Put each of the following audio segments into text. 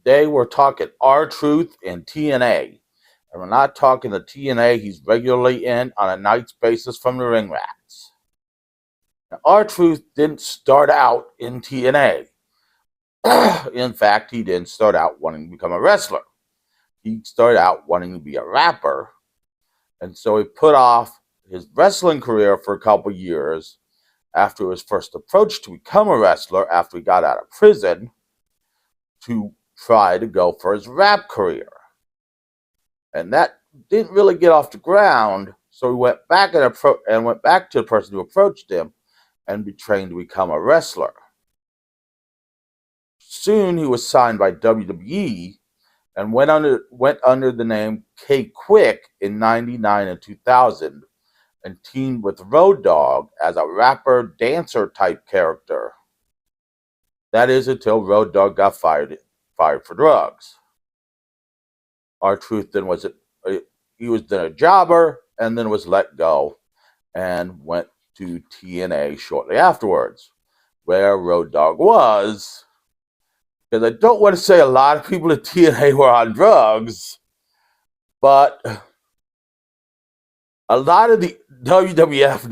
Today we're talking R-Truth and TNA. And we're not talking the TNA he's regularly in on a night's basis from the Ring Rats. Now, R-Truth didn't start out in TNA. In fact, he didn't start out wanting to become a wrestler. He started out wanting to be a rapper. And so he put off his wrestling career for a couple years after his first approach to become a wrestler after he got out of prison to try to go for his rap career. And that didn't really get off the ground, so he went back and went back to the person who approached him and be trained to become a wrestler. Soon he was signed by WWE and went under the name K Quick in '99 and 2000 and teamed with Road Dogg as a rapper dancer type character. That is until Road Dogg got fired for drugs. R-Truth then was a jobber and then was let go and went to TNA shortly afterwards, where Road Dogg was. Because I don't want to say a lot of people at TNA were on drugs, but a lot of the WWE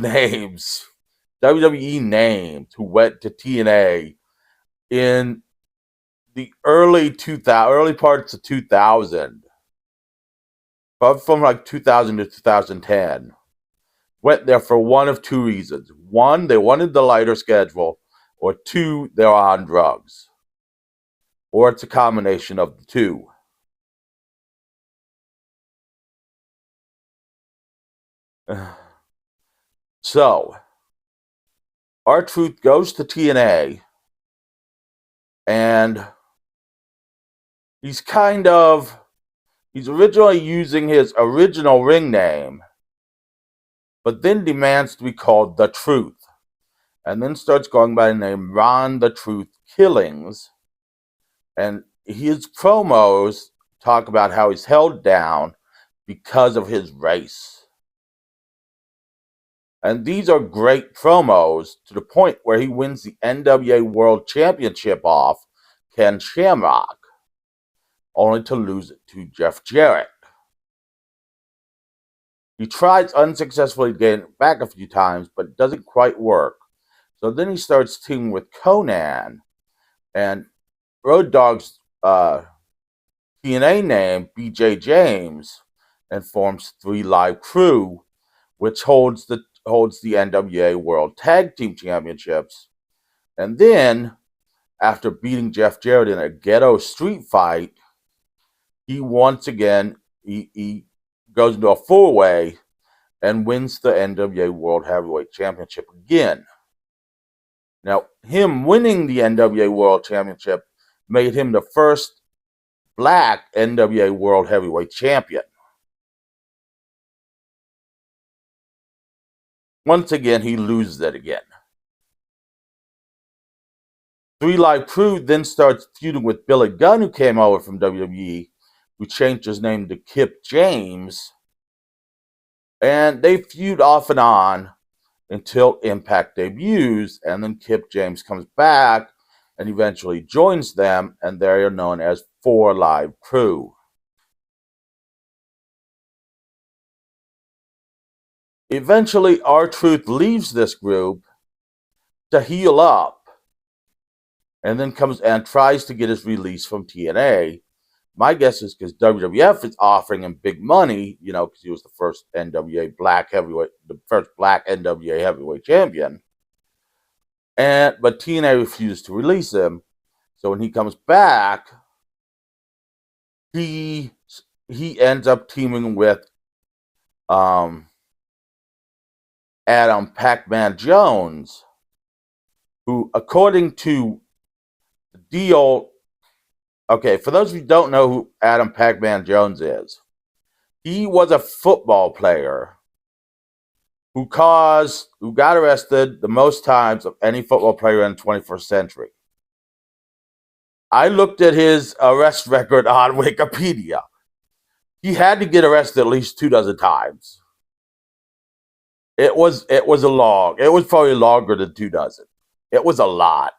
names who went to TNA in the early parts of 2000, from like 2000 to 2010, went there for one of two reasons. One, they wanted the lighter schedule, or two, they were on drugs. Or it's a combination of the two. So, R-Truth goes to TNA, and he's originally using his original ring name, but then demands to be called The Truth, and then starts going by the name Ron the Truth Killings. And his promos talk about how he's held down because of his race. And these are great promos to the point where he wins the NWA World Championship off Ken Shamrock, only to lose it to Jeff Jarrett. He tries unsuccessfully to get it back a few times, but it doesn't quite work. So then he starts teaming with Conan and Road Dogg's TNA name, BJ James, and forms 3 Live Crew, which holds the NWA World Tag Team Championships. And then, after beating Jeff Jarrett in a ghetto street fight, he once again he goes into a 4-way and wins the NWA World Heavyweight Championship again. Now, him winning the NWA World Championship made him the first black NWA World Heavyweight Champion. Once again, he loses it again. 3 Live Crew then starts feuding with Billy Gunn, who came over from WWE, who changed his name to Kip James. And they feud off and on until Impact debuts, and then Kip James comes back and eventually joins them, and they are known as 4 Live Crew. Eventually, R-Truth leaves this group to heal up, and then comes and tries to get his release from TNA. My guess is because WWF is offering him big money, because he was the first black NWA heavyweight champion. But TNA refused to release him. So when he comes back, he ends up teaming with Adam Pac-Man Jones, who, according to the deal, okay, for those of you who don't know who Adam Pac-Man Jones is, he was a football player who got arrested the most times of any football player in the 21st century. I looked at his arrest record on Wikipedia. He had to get arrested at least 24 times. It was probably longer than 24. It was a lot.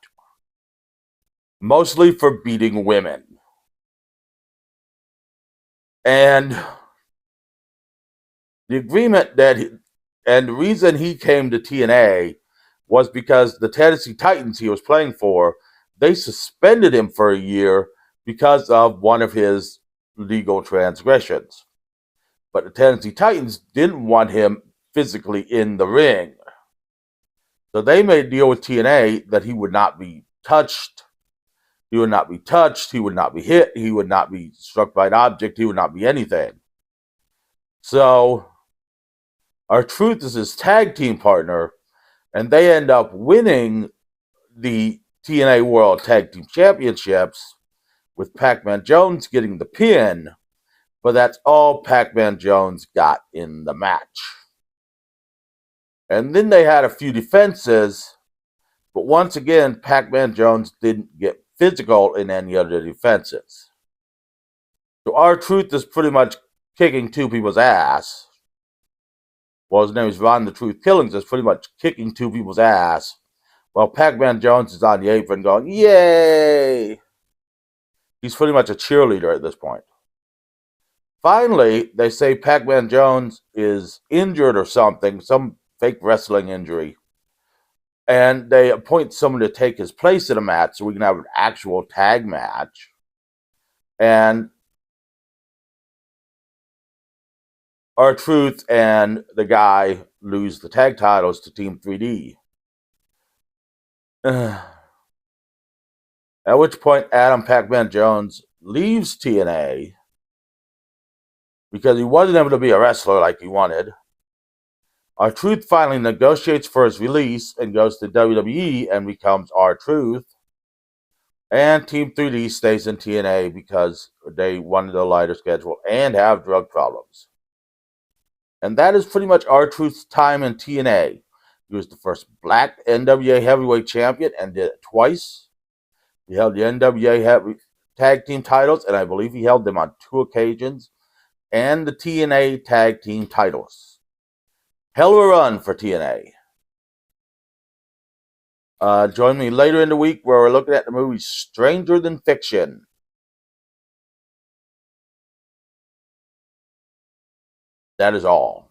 Mostly for beating women. And the agreement and the reason he came to TNA was because the Tennessee Titans he was playing for, they suspended him for a year because of one of his legal transgressions. But the Tennessee Titans didn't want him physically in the ring. So they made a deal with TNA that he would not be touched. He would not be touched. He would not be hit. He would not be struck by an object. He would not be anything. So R-Truth is his tag team partner, and they end up winning the TNA World Tag Team Championships with Pac-Man Jones getting the pin, but that's all Pac-Man Jones got in the match. And then they had a few defenses, but once again, Pac-Man Jones didn't get physical in any of the defenses. So R-Truth is pretty much kicking two people's ass. Well, his name is Ron the Truth Killings, is pretty much kicking two people's ass, while Pac-Man Jones is on the apron going, yay! He's pretty much a cheerleader at this point. Finally, they say Pac-Man Jones is injured or something, some fake wrestling injury, and they appoint someone to take his place in a match so we can have an actual tag match. And R-Truth and the guy lose the tag titles to Team 3D. At which point, Adam Pac-Man Jones leaves TNA because he wasn't able to be a wrestler like he wanted. R-Truth finally negotiates for his release and goes to WWE and becomes R-Truth. And Team 3D stays in TNA because they wanted a lighter schedule and have drug problems. And that is pretty much R-Truth's time in TNA. He was the first black NWA heavyweight champion and did it twice. He held the NWA tag team titles, and I believe he held them on 2 occasions, and the TNA tag team titles. Hell of a run for TNA. Join me later in the week where we're looking at the movie Stranger Than Fiction. That is all.